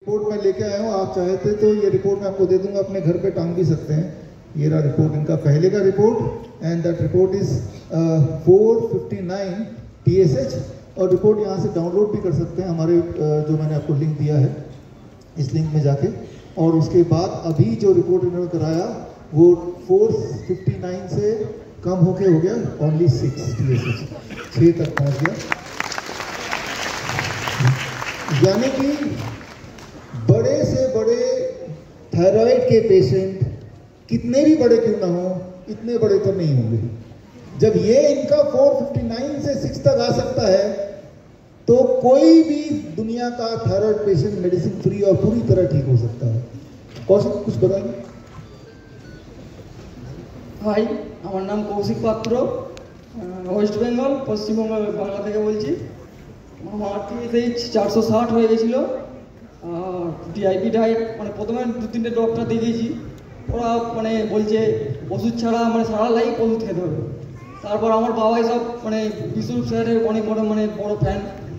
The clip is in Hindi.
रिपोर्ट मैं लेके आया हूँ, आप चाहते तो ये रिपोर्ट मैं आपको दे दूंगा, अपने घर पे टांग भी सकते हैं। ये रहा रिपोर्ट, इनका पहले का report, and that report is 459 TSH। और रिपोर्ट यहाँ से डाउनलोड भी कर सकते हैं हमारे जो मैंने आपको लिंक दिया है, इस लिंक में जाके। और उसके बाद अभी जो रिपोर्ट इन्होंने कराया वो 459 से कम होके हो गया ओनली 6 TSH, 6 तक पहुँच गया। यानी कि बड़े से बड़े थायराइड के पेशेंट कितने भी बड़े क्यों ना हो, इतने बड़े तो नहीं होंगे। जब ये इनका 459 से 6 तक आ सकता है तो कोई भी दुनिया का थायराइड पेशेंट मेडिसिन फ्री और पूरी तरह ठीक हो सकता है। कौशिक कुछ बताएंगे? हाय, আমার নাম কৌশিক পাত্র, ওয়েস্ট বেঙ্গল পশ্চিমবঙ্গ বাংলা থেকে বলছি। আমার TSH 460 হয়ে গেছিলো। ডিআইপি ডায়েট মানে প্রথমে 2-3টে ডক্টর দেখিয়েছি, ওরা মানে বলছে ওষুধ ছাড়া মানে সারা লাইফ ওষুধ খেতে হবে। তারপর আমার বাবাই সব মানে বিশ্বরূপ স্যারের অনেক বড় মানে বড় ফ্যান,